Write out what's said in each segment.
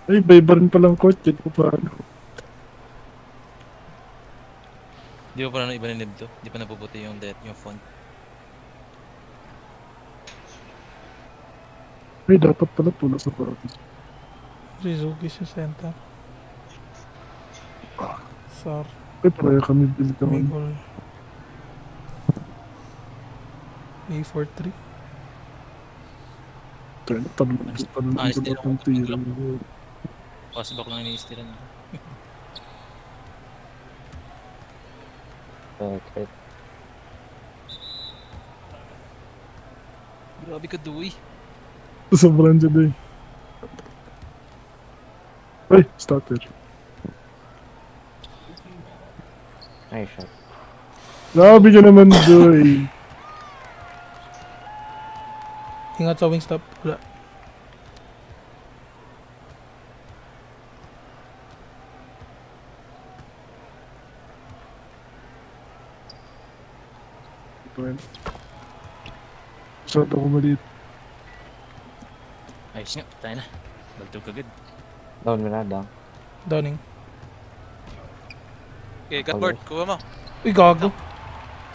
Ay, iba rin palang court. Yan ko paano. Di ba parang iba na nib to? Di pa napuputi yung yung font. Ay, dapat pala pula sa party. Rizuki sa center. Sar. Ay, pareha kami build naman. Migol. A43. Tayo na, tanong Honest ko din lahat ako ng tira. Pasok lang iniistiran. Okay. Grabe ka, Dewey. Sobrang dyan eh. Ay, starter. Nice shot. Grabe ka naman, Joy. Ingat sa wing stop. Wala. Shot ako maliit. Ayos nga, tayo na. Baltog kagad. Down mo na, down. Downing. Okay, got board. Kuha mo. Uy, gago.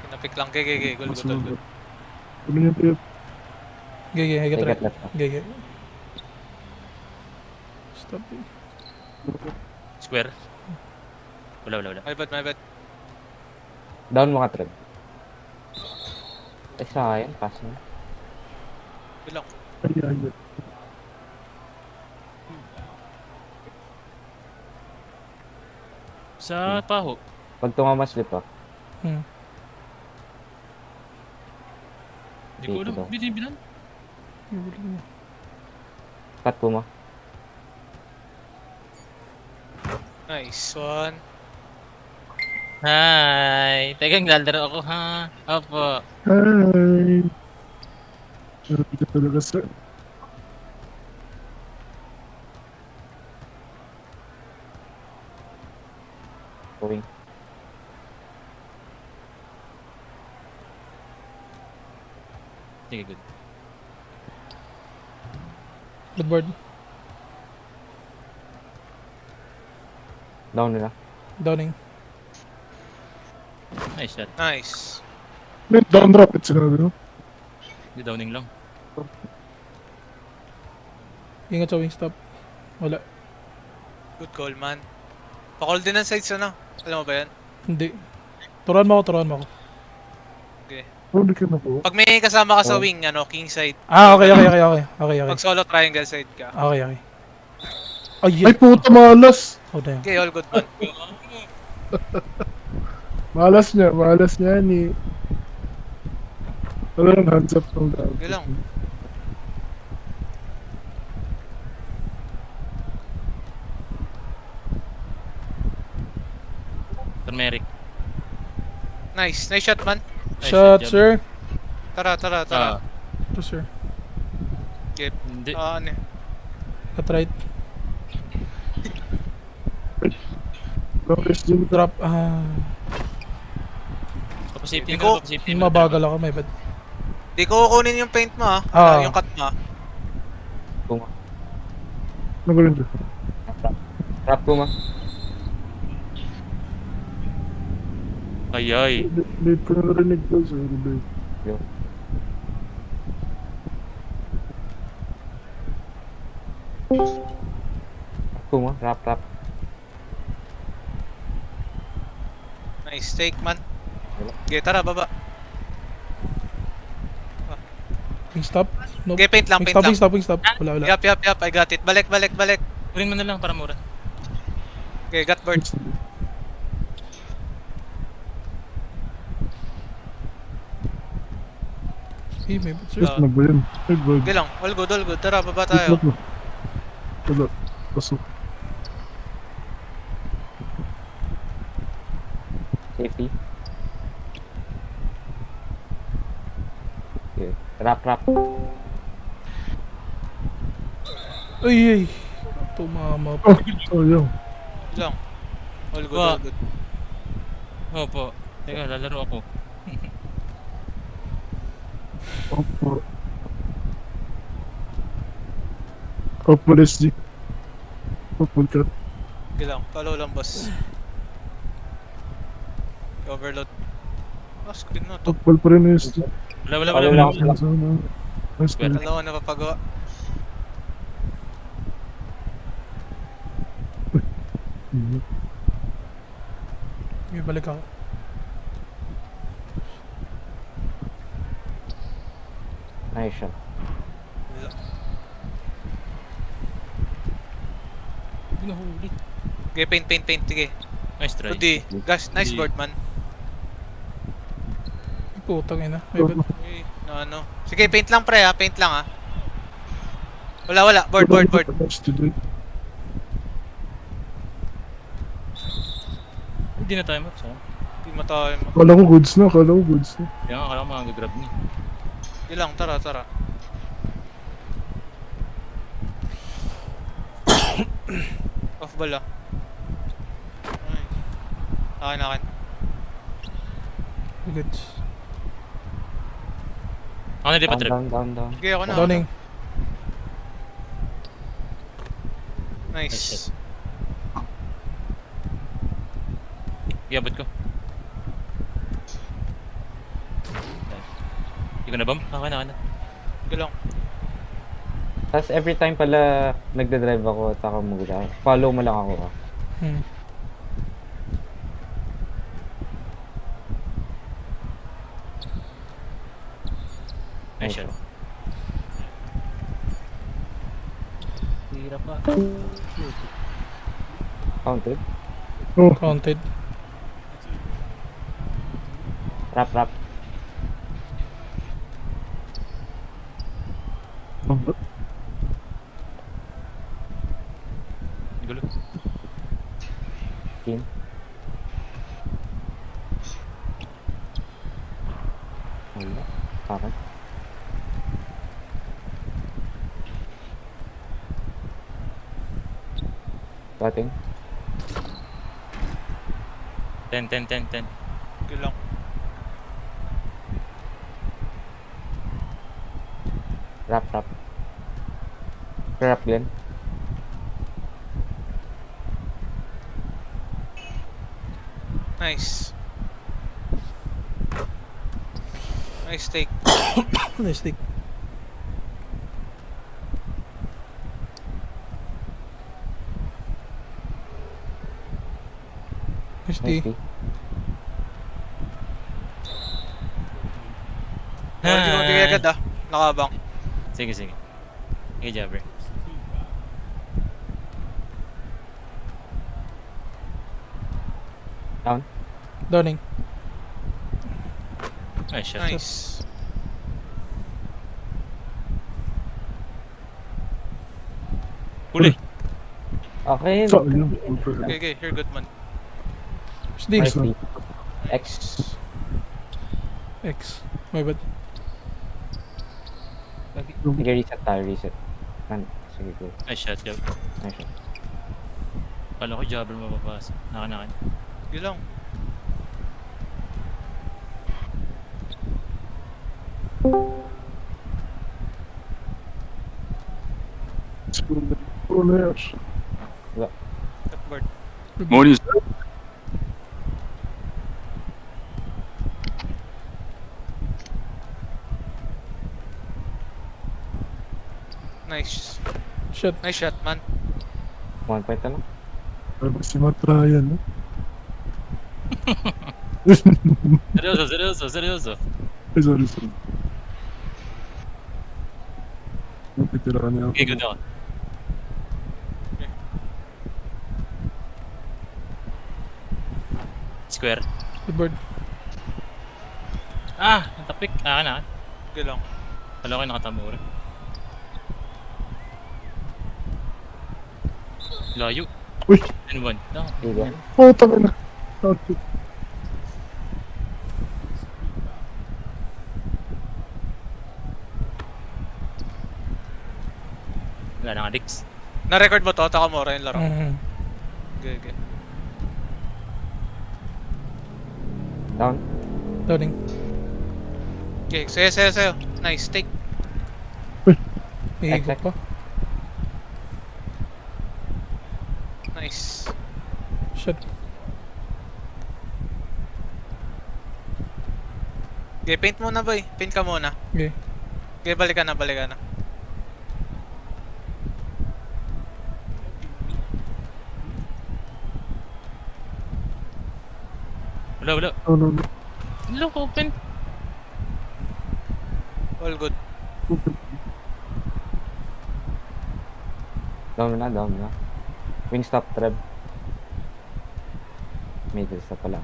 Kinapik lang. Okay. Gol. Ano yung tip? Gege, I got Take right. it left. Gege. Stop. Square. Wala. My bad. Down mo ka, Trev. Ay, sayang. Pass na. Bilang. Ay. Sa paho. Pag tumama slip ah. Hindi ko alam. Dito daw. Binibilan. Cut po mo. Nice one. Hi! Teka, naglalaro ako ha. Opo. Hi! Grabe ka talaga, sir. Going. Sige, good. Good board. Down nila. Downing. Nice shot. Nice. May down drop it sinabi, no? Di downing lang. Ingat sa wing stop. Wala. Good call, man. Pa-call din ang sides, ano? Alam mo ba yan? Hindi. Turuan mo ako. Okay. Huli ka na po. Pag may kasama ka sa Oh. wing, king side. Ah, okay. Okay. Pag solo triangle side ka. Okay. Ay, Ay, puta, malas! Oh, damn. Okay, all good, man. Malas niya ni... Ano lang, hands up ng dami. Okay lang. Turmeric. Nice shot, man. Nice Shot, job. sir. Tara. Ah, Ito, sir. Okay. hindi. Ano eh. Cut right. Long-range din. Drop. Papasafety Iko. na, papasafety na. Mabagal ako, may bad. Di ko kukunin yung paint mo, ha? Ah. Yung cut mo, ha? Puma. Ano ko rin dyan? Trap Puma. Ay. Late ko na narinig ko, sir. Late. Yo. Puma. Trap. Nice take, man. Okay, tara, baba. Wing stop. Nope. Okay, paint lang. Wing stop. Wala. Yup, I got it. Balik. Kunin mo na lang para mura. Okay, got bird. Hey, may bad, sir. Yes, na ba yun? Ay, bag. Okay lang, all good. Tara, baba tayo. Itlog mo. Wala. Pasok. Safety. Okay. Trap. Ay. Tumama pa. Oh, sayang. Okay lang. All Wow. good. Opo. Teka, lalaro ako. Opo, let's see. Full cut. Sige lang. Follow lang, boss. Overload. Ah, screen na. Top. Full pa rin yung ST. Wala. Follow lang. Nice to Dalawa na papagawa. May balik ako. Nice shot. Ginahuli. Okay, paint. Sige. Nice try. Rudy. Gosh, nice board, man. Ay, putang ina. May bad. Uy, na ano. Sige, paint lang pre ha. Paint lang ha. Wala. Board. Nice to do. Hindi na tayo match, ha? Hindi mo tayo. Kala ko goods na. Kaya nga, kala ko mga-grab niya. Sige lang, tara. Off ball ah. Ay. Akin. Good. Ako na di pa trip. Down. Sige, ako na. Downing. Nice. Iabot ko. Hindi ko na bomb? Ako na. Sige lang. Tapos every time pala nagdadrive ako at ako muna, follow mo lang ako. Nice shot. Hirap pa. Counted. Oh, Counted. Rap. Gulo. Team. Wala. Parang. Batting. 10. Sige lang. Rap. Rap Glenn. Nice. Nice take. Nice stick. Nice D. Nice D. Hindi ko magbigay agad ah. Nakabang. Sige. Hey, Jabber. Down. Downing. Nice shot. Nice. Huli. Okay. so yun. Okay. Here, good man. Nice D. Nice D. X. X. My bad. Sige, reset. Sige, go. Nice shot, Jabber. Nice shot. Kala ko Jabber mapapasa. Naka. Sige lang. Puro layers. Top board. Morning. Nice. Shot. Nice shot, man. 1 point na lang. Sabi si Matrayan, no? Seryoso. Ay, sorry. Napitira niya ako. Okay, good ako. Square. Good board. Natapik. Akin. Sige lang. Kala ko nakatamura. Layo. Uy! N1. No. Sige. Oh, tama na. Okay. Wala na nga, Dix. Na-record mo to? Takamura yung laro. Okay. Down. Downing. Okay, sayo. Nice, take. May higop pa. Nice. Shit. Okay, paint muna boy. Paint ka muna. Okay. Okay, balikan na, balikan na. Wala. No, no, no. Look, open. All good. Open. Down na. Wing stop, Trev. Middle stop pala.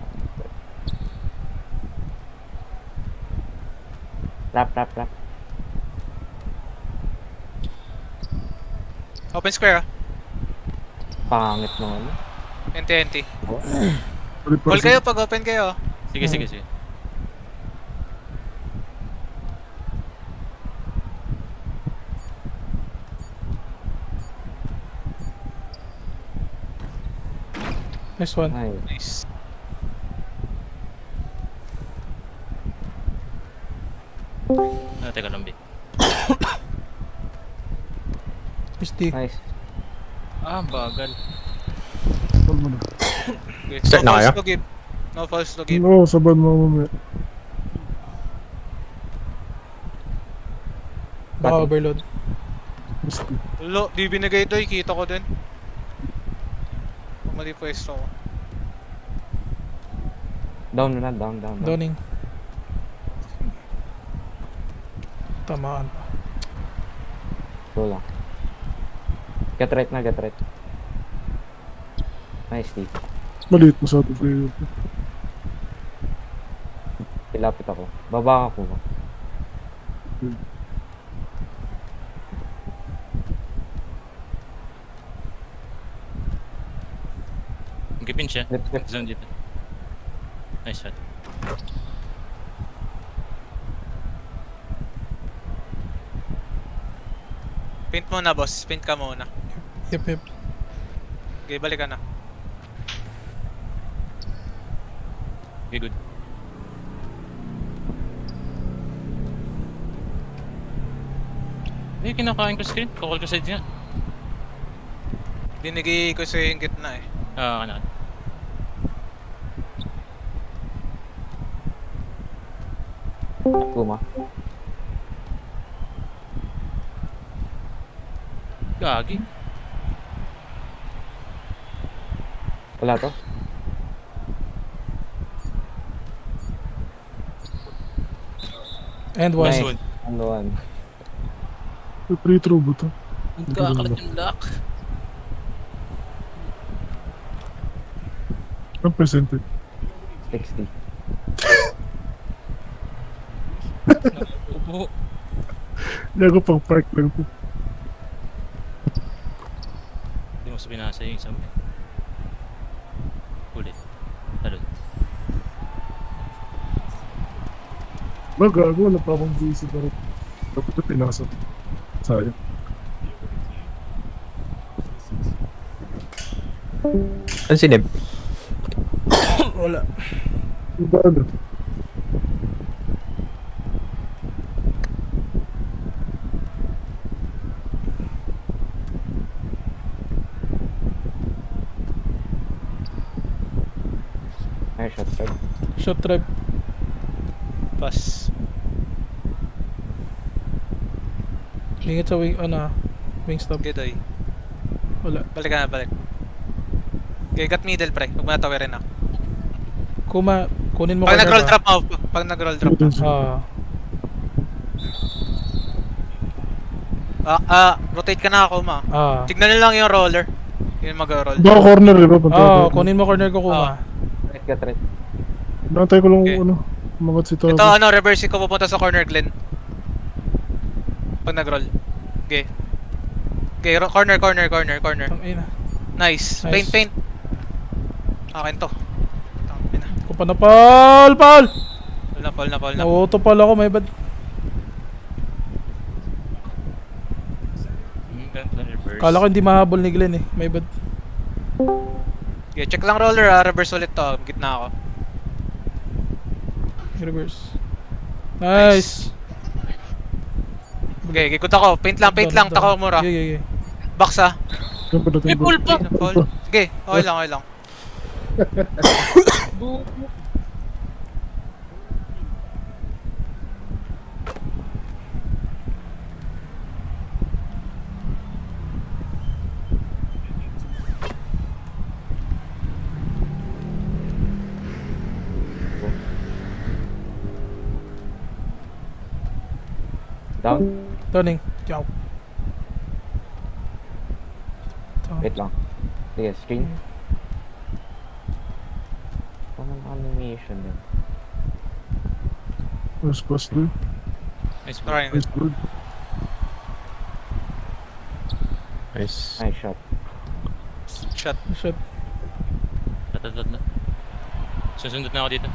Rap. Open square ah. Pangit ng ano. NT. Ulit pa Call rin. kayo pag open kayo. Sige. Nice one. Ay, Nice. Teka lang, B. SD. nice. Bagal. Call mo na. Okay. Start na kayo? To give. No false to give. No, saban mo mamaya. Baka Pati. overload. Basta. Lo, di binigay ito, kita ko din. Mali pwesto ko. Down. Downing. Tamaan pa. Go lang. Get right. Nice, D. Maliit masyado kayo. Pilapit ako. Baba ka po. Magkipin siya. Left. Zone dito. Nice shot. Paint muna boss, paint ka muna. Yep. Okay, balik ka na. Okay, good. Kinakain ko screen. Kakal ko side niya. Binigay ko sa yung gitna eh. Ano. Kuma. Gagi. Wala to? And one. Nice. One. Ano one? Free throw ba ito? Kakalat yung lock. Ang percentage. 60. Upo. Hindi ako pang park lang po. Hindi mo sabihin nasa yung isang. Ulit. Talon. Magago, wala pa akong busy pa rin. Dapat ito pinasa. Sayang. Ano sinib? Wala. Iba ano? Nice shot, Trev. Shot trap. Pass. Ingit sa wing stop. Okay, doy. Wala. Balik ka na, balik. Okay, got middle pre. Huwag mo na tawirin na. Kuma, kunin mo Pag corner nag-roll ba? drop mo, pag nag-roll drop mo. Rotate ka na ako ma. Tignan nyo lang yung roller. Yun mag-roll. Baka corner eh ba? Kunin mo corner ko Kuma. Get right. Nantay ko lang Okay. ano. Umangat si Tago. Ito reverse ko pupunta sa corner Glenn. Pag nag-roll. Okay. Okay, corner. Ang ina. Nice. Nice. Paint. Akin to. Tangina. Kupa na Paul! Paul na. Nauto pala ako, may bad. Ganda reverse. Kala ko hindi mahabol ni Glenn eh. May bad. Okay, check lang roller reverse ulit to. Gitna ako. Reverse. Nice. Okay, ikot ako. Paint lang. Tako mura. Yeah. Box ah. Kaya pa natin May pull pa! Fall. Sige, okay lang, okay lang. Down. Turning. Ciao. Wait lang. Sige, screen. Anong animation din? First pass through. Nice bro. Triangle. Nice bird. Nice. Nice shot. Shot. Shit. Tatatad na. Susundot na ako dito.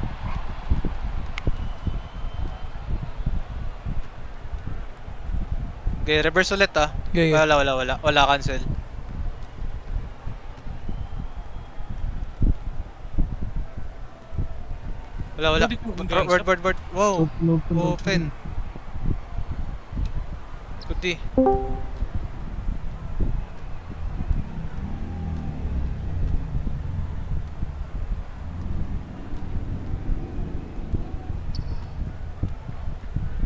Okay, reverse ulit ah. Okay, okay. Wala, cancel. Wala. Hindi ko mag-ground Word. Wow. Open. Open. Goodie.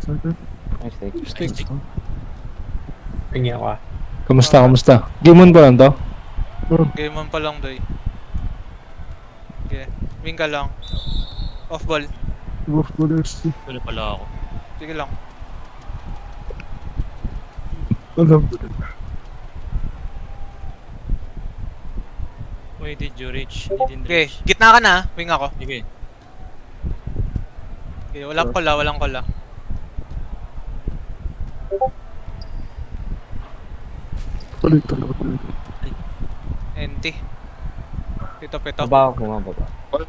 Second. Nice take. Stick. Pingi ako ah. Kamusta? Game on pa lang to? Game on pa lang, doy. Okay. Wing ka lang. Off ball. Off ball SC. Wala pala ako. Sige lang. Alhamdulillah. Why did you reach? Didn't Okay, reach. gitna ka na. Wing ako. Sige. Okay, walang kola. Balik talaga. NT. Pito. Baba ako nga, baba.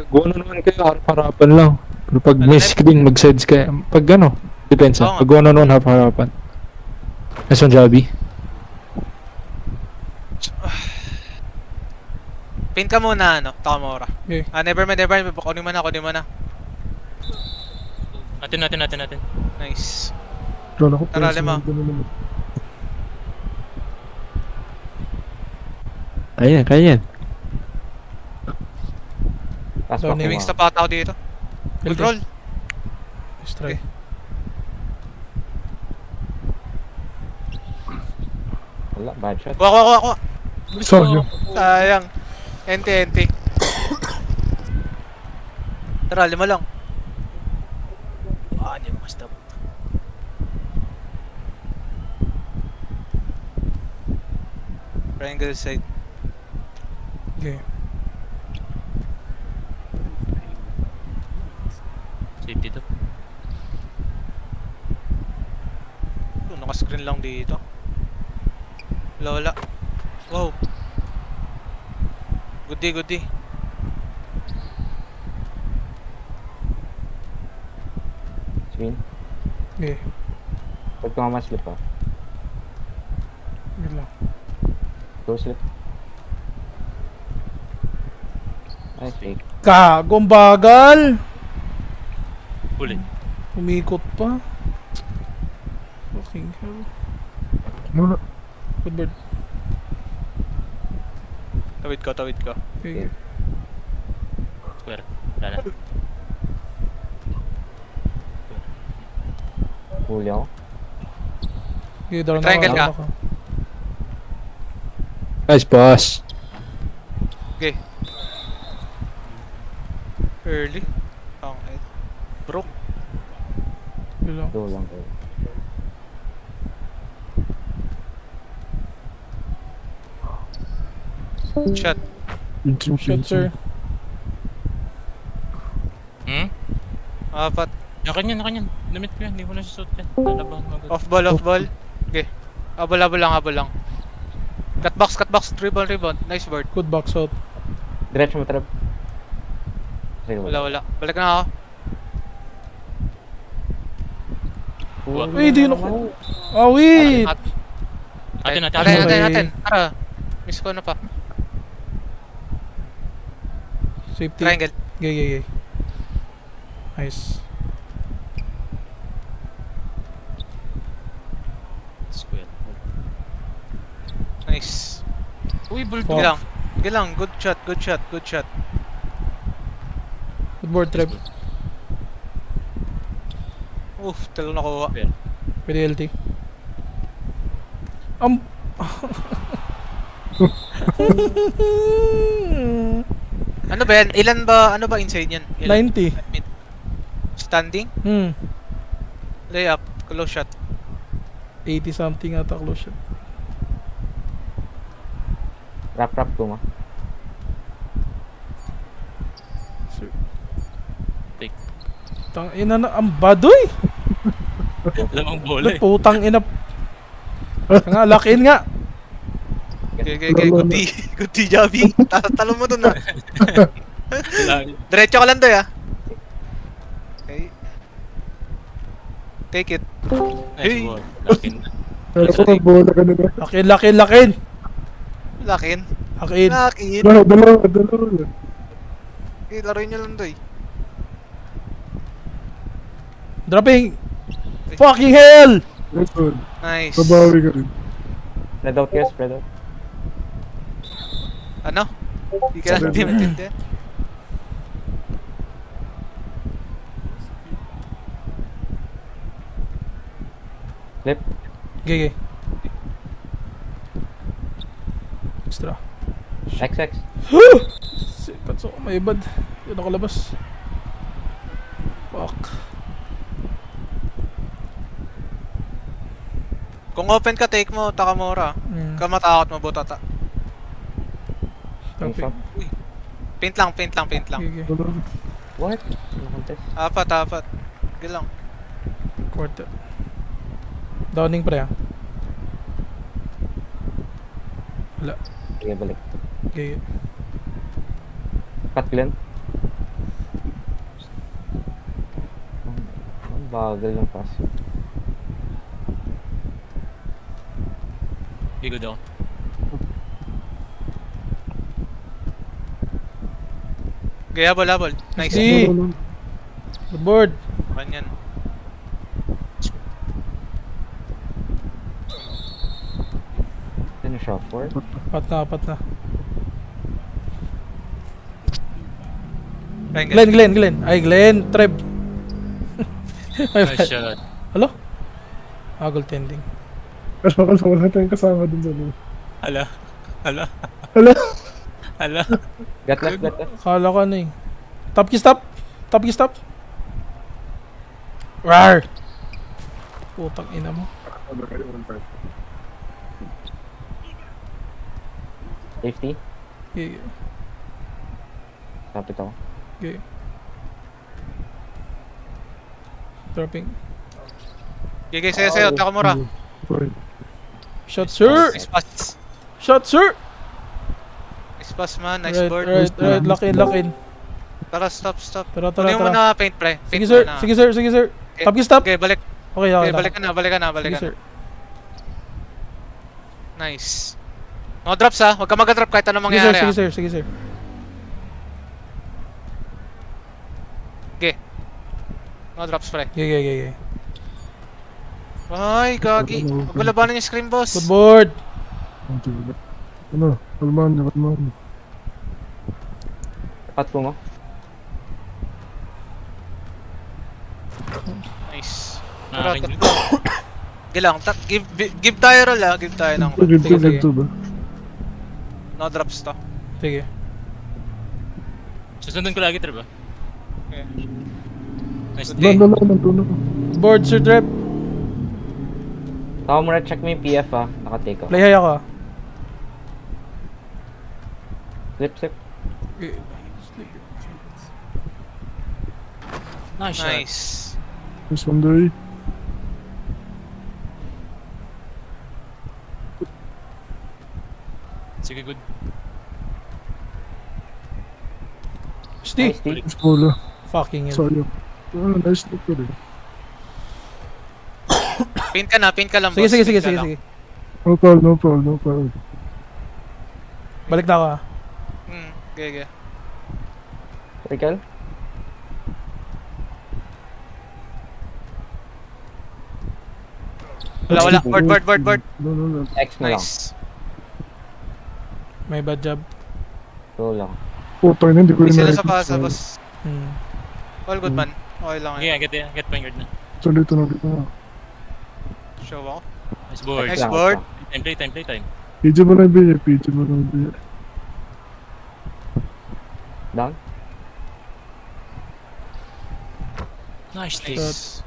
Gano'n naman kayo, harap-harapan lang. Pero pag Ano miss ka din, mag-sides ka. Pag ano, depensa. Oo nga. Pag gano'n naman, harap-harapan. Nice one, Javi. Pin ka muna, Takamura. Okay. Never mind. Kunin mo na. Natin. Nice. Kala ko Tara, personal lima. ganun naman. Kaya yan. Taas Down pa May Wing wings kuma. na pa tao dito. Good Okay. roll. Nice try. Wala, bad shot. Kuha. Sayang. Sayang. NT. Tara, 5 lang. Hindi mo stop. Triangle side. Okay. Safety to. Naka-screen lang dito. Wala. Wow. Goodie. Screen. Okay. Pag ko nga ma-slip ah. Good lang. Go slip. Nice take. Kagong bagal! Huli. Umikot pa. Fucking hell. Wala. Good bird. Tawid ko. Okay. Square. Wala na. Huli ako. Okay, down Triangle ka. ako. Nice pass. Okay. Early. Okay. Broke. Good lang. Go lang ko. Shot. Shot, sir. Apat. Nakanyan. Damit ko yan. Hindi ko na susot yan. Lalaban. Off ball. Okay. Habol lang. Cutbox. Rebound. Nice board. Good box out. Diretso mo trap. Sige, Wala. Balik na ako. Uy, di yun ako. Ah, wait! Natin. Tara. Miss ko na pa. Safety. Triangle. Okay. Nice. Square. Nice. Uy, Sige bulldog. lang. Sige lang. Good shot, good shot, good shot. Good board trap. Oof, talo nakuha. Pwede LT. Um. Ano ba yan? Ilan ba, ano ba inside yan? Ilan? 90. Standing? Layup, close shot. 80 something ata close shot. Rap ko ma. Tang ina na ang badoy. Lamang bola eh. Putang ina. Nga lakin nga. Okay, good D. Good D, Javi. Talo mo dun ah. Kailangan. Diretso ka lang doy ah. Okay. Take it. Nice Hey. ball. Lakin. Kaya ko magbola ka na ba? Lakin, lakin, lakin. Lakin. Lakin. Lakin. Dalawa. Okay, laruin nyo lang doy. Dropping. Fucking hell. Nice one. Nice. Babawi ka rin. Spread out kayo, spread out. Ano? Hindi ka lang matindi. Flip. Gigi. Extra. XX. Sikat so may bad. Yun nakalabas. Fuck. Kung open ka, take mo, Takamura. Ka matakot mo, Butata. Dropping. Paint lang, paint lang, paint lang. Gigi. What? Ano contest? Apat. Sige lang. Quarter. Downing pre ah. Wala. Sige, balik. Gigi. Cut Glenn. Ang bagal ng pass yun. Good ako. Okay, habol. Nice. Si. Good board. Kanyan. Ano shot for? Apat na. Glenn. Ay, Glenn. Treb. My Nice bad. shot. Hello? Haggle tending. Kasi wala tayong kasama dun sa loob. Hala. Got left. Kala ko ano eh. Top key stop. Rar! Putang ina mo. Safety. Gigi. Tapit ako. Gigi. Dropping. Okay, sayo, Takamura. Shot sir! Nice pass. Shot sir! Nice pass man, nice Right, board. right. Lakin. Tara, stop. Tara. Kunin mo na paint, pre. Paint Sige mo na. sir. Okay. Top key stop. Okay, balik. Okay, Okay, balik ka na. Sige sir. Nice. No drops ha. Huwag ka mag-drop kahit anong mangyari ha. Sige sir. No drops, pre. Gigi. Ay, gagi. Huwag mo labanan yung screen, boss. Good board. Ano? Kalmahan niya. Cut ko mo. Nice. Nakaking Tara. Sige lang. Give tayo roll ha. Give tayo ng roll. Sige. Ba? No drops to. Sige. Susundan ko lagi, Treb ah. Okay. Nice Good day. day. Nagtuno ko. Good board sir Trep. Tama mo na, check mo yung PF ah. Naka-take ako. Play high ako ah. Slip. Nice shot. Nice. Miss Monday. Sige, good. Steve. Nice, Steve. Miss Bola. Fucking hell. Sorry. Nice look ko rin. Paint ka lang, boss. Sige. Paint ka lang. No foul. Balik na ako ah. Okay. Trickle. Wala. Board. No. X na lang. Nice. May bad job. So lang. Putang na, hindi ko May rin sila nakikita. sa bus, sa bus. Hmm. All good man. Okay lang Okay, yan. get point guard na. So, dito na, dito na. Show ako. Nice board. Nice Lang, board. Play time. PJ mo lang bigay, PJ mo lang bigay. Down? Nice take. Nice.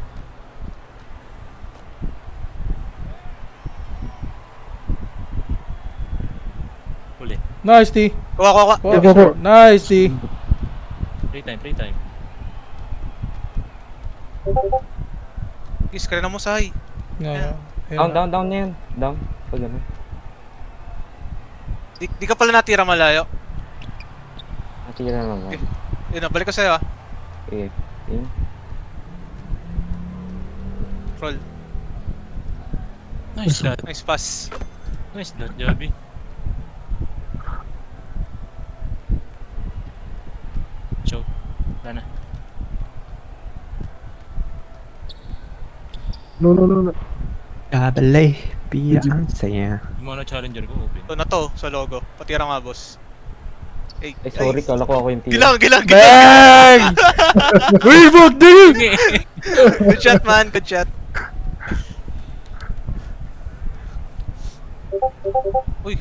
Huli. Nice, T. Kuha, kuha, kuha. Oh, Ako. nice, T. Play time. Is, kaya na mo sa high. Yeah. Down na yan. Down. Pag ano. Di ka pala natira malayo. Natira na naman. Yun na, balik ko sa'yo ah. Okay. Yun. Roll. Nice dot. Nice pass. Nice dot, Javi. Choke. Wala na. No. Kabalay. Pia ang saya. Yung mga challenger ko, open. Ito na to, sa logo. Patira nga, boss. Ay, Ay, sorry. Kala ko ako yung team. Gilang. Bang! Reebok, dude! Good shot, man. Good shot. Uy,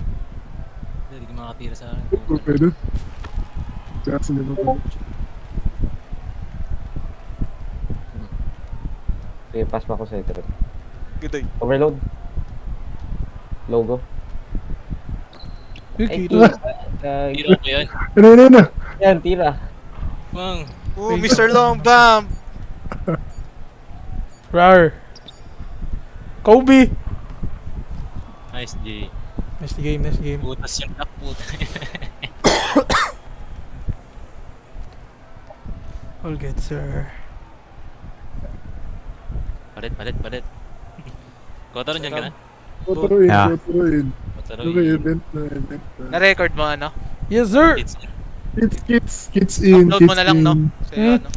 Hindi ka makatira sa akin. Pwede. Kasi nila po. Okay, pass pa ako sa ito. good day. Overload. Logo. Uy, Ay, kita. Tira ko yan. Ano. Yan, tira. Mang. Ooh, Mr. Long, bam! Rar. Kobe. Nice J. Nice game. Putas yung tak, puta. All good, sir. Palit. Kotaron dyan ka na? Tuturuin. Yeah. Kotaron Okay, event na. Na-record mo, ano? Yes, sir! Hits. Kids in. Upload mo na lang, no? Sa Hmm. ano.